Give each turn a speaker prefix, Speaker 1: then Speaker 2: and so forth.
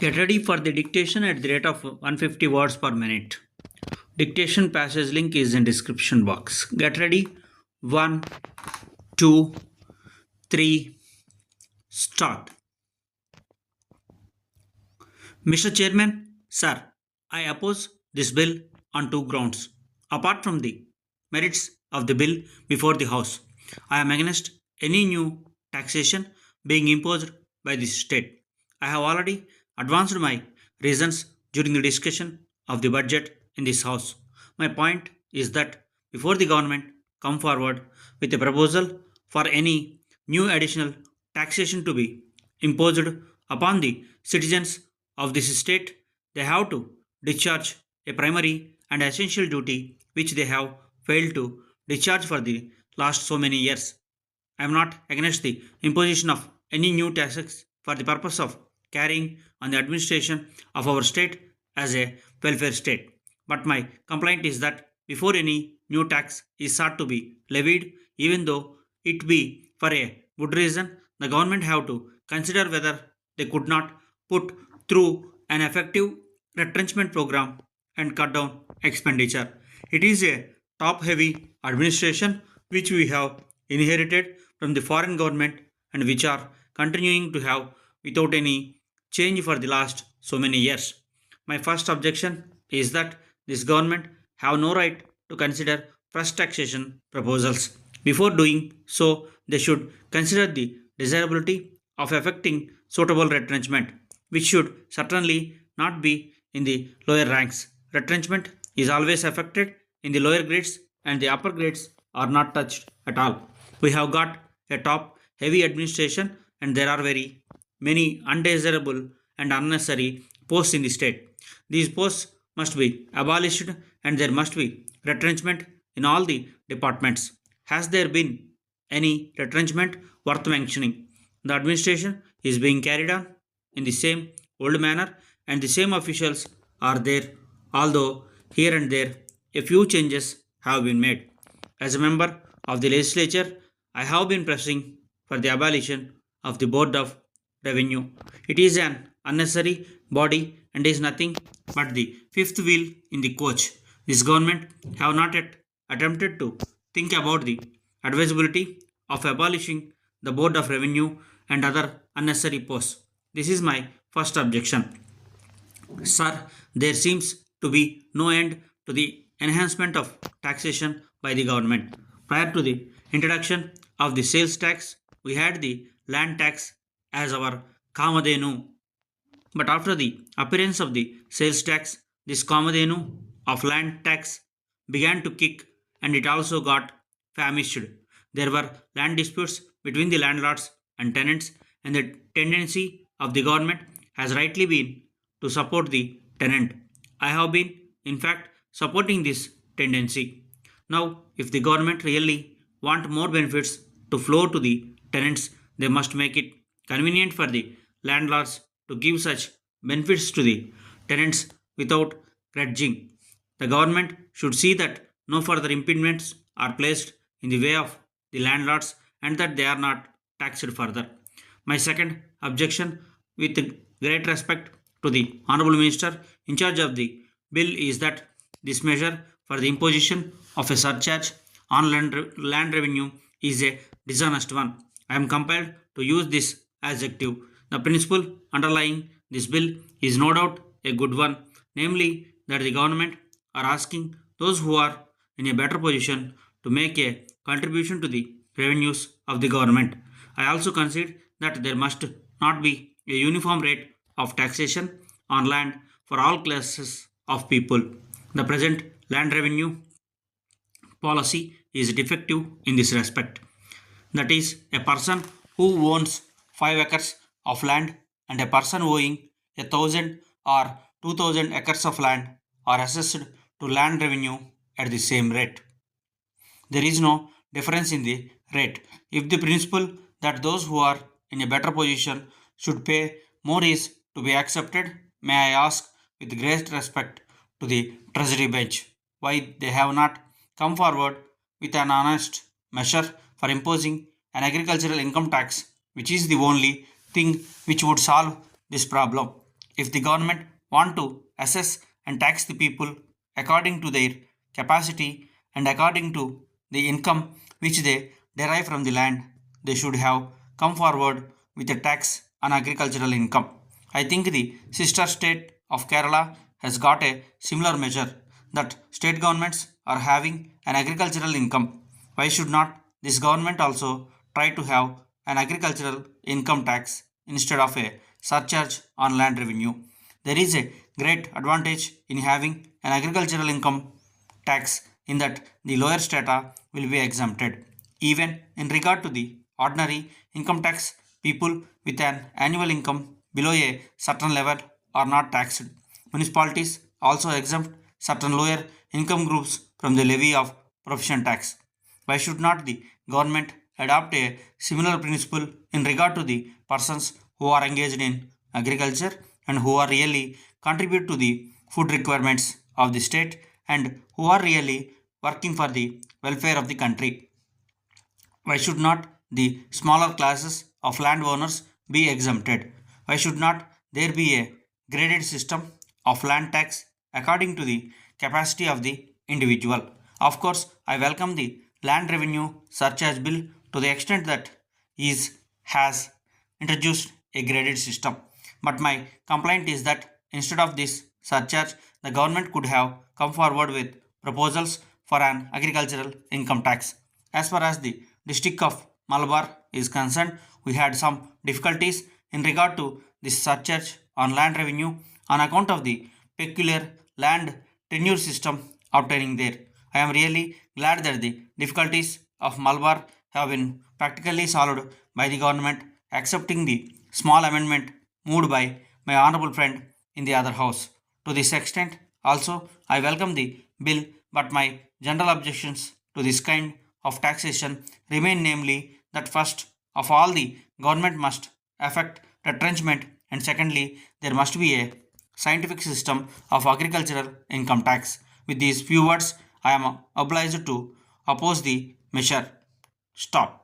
Speaker 1: Get ready for the dictation at the rate of 150 words per minute. Dictation passage link is in description box. Get ready. 1, 2, 3, start. Mr. Chairman, sir, I oppose this bill on two grounds. Apart from the merits of the bill before the House, I am against any new taxation being imposed by the state. I have already advanced my reasons during the discussion of the budget in this House. My point is that before the government come forward with a proposal for any new additional taxation to be imposed upon the citizens of this state, they have to discharge a primary and essential duty which they have failed to discharge for the last so many years. I am not against the imposition of any new taxes for the purpose of carrying on the administration of our state as a welfare state. But my complaint is that before any new tax is sought to be levied, even though it be for a good reason, the government have to consider whether they could not put through an effective retrenchment program and cut down expenditure. It is a top heavy administration which we have inherited from the foreign government and which are continuing to have without any change for the last so many years. My first objection is that this government have no right to consider fresh taxation proposals. Before doing so, they should consider the desirability of effecting suitable retrenchment, which should certainly not be in the lower ranks. Retrenchment is always affected in the lower grades and the upper grades are not touched at all. We have got a top heavy administration and there are very many undesirable and unnecessary posts in the state. These posts must be abolished and there must be retrenchment in all the departments. Has there been any retrenchment worth mentioning? The administration is being carried on in the same old manner and the same officials are there, although here and there a few changes have been made. As a member of the legislature, I have been pressing for the abolition of the Board of Revenue. It is an unnecessary body and is nothing but the fifth wheel in the coach. This government have not yet attempted to think about the advisability of abolishing the Board of Revenue and other unnecessary posts. This is my first objection. Sir, there seems to be no end to the enhancement of taxation by the government. Prior to the introduction of the sales tax, we had the land tax as our Kamadenu. But after the appearance of the sales tax, this Kamadenu of land tax began to kick and it also got famished. There were land disputes between the landlords and tenants, and the tendency of the government has rightly been to support the tenant. I have been, in fact, supporting this tendency. Now, if the government really want more benefits to flow to the tenants, they must make it convenient for the landlords to give such benefits to the tenants without grudging. The government should see that no further impediments are placed in the way of the landlords and that they are not taxed further. My second objection, with great respect to the Honorable Minister in charge of the bill, is that this measure for the imposition of a surcharge on land revenue is a dishonest one. I am compelled to use this adjective. The principle underlying this bill is no doubt a good one, namely that the government are asking those who are in a better position to make a contribution to the revenues of the government. I also concede that there must not be a uniform rate of taxation on land for all classes of people. The present land revenue policy is defective in this respect. That is, a person who owns 5 acres of land and a person owing 1,000 or 2,000 acres of land are assessed to land revenue at the same rate. There is no difference in the rate. If the principle that those who are in a better position should pay more is to be accepted, may I ask with great respect to the Treasury bench why they have not come forward with an honest measure for imposing an agricultural income tax, which is the only thing which would solve this problem. If the government want to assess and tax the people according to their capacity and according to the income which they derive from the land, they should have come forward with a tax on agricultural income. I think the sister state of Kerala has got a similar measure that state governments are having an agricultural income. Why should not this government also try to have an agricultural income tax instead of a surcharge on land revenue? There is a great advantage in having an agricultural income tax in that the lower strata will be exempted. Even in regard to the ordinary income tax, people with an annual income below a certain level are not taxed. Municipalities also exempt certain lower income groups from the levy of profession tax. Why should not the government adopt a similar principle in regard to the persons who are engaged in agriculture and who are really contribute to the food requirements of the state and who are really working for the welfare of the country? Why should not the smaller classes of landowners be exempted? Why should not there be a graded system of land tax according to the capacity of the individual? Of course, I welcome the land revenue surcharge bill to the extent that is has introduced a graded system. But my complaint is that instead of this surcharge, the government could have come forward with proposals for an agricultural income tax. As far as the district of Malabar is concerned, we had some difficulties in regard to this surcharge on land revenue on account of the peculiar land tenure system obtaining there. I am really glad that the difficulties of Malabar have been practically solved by the government accepting the small amendment moved by my honorable friend in the other house. To this extent, also, I welcome the bill, but my general objections to this kind of taxation remain, namely that first of all the government must affect retrenchment, and secondly there must be a scientific system of agricultural income tax. With these few words, I am obliged to oppose the measure. Stop.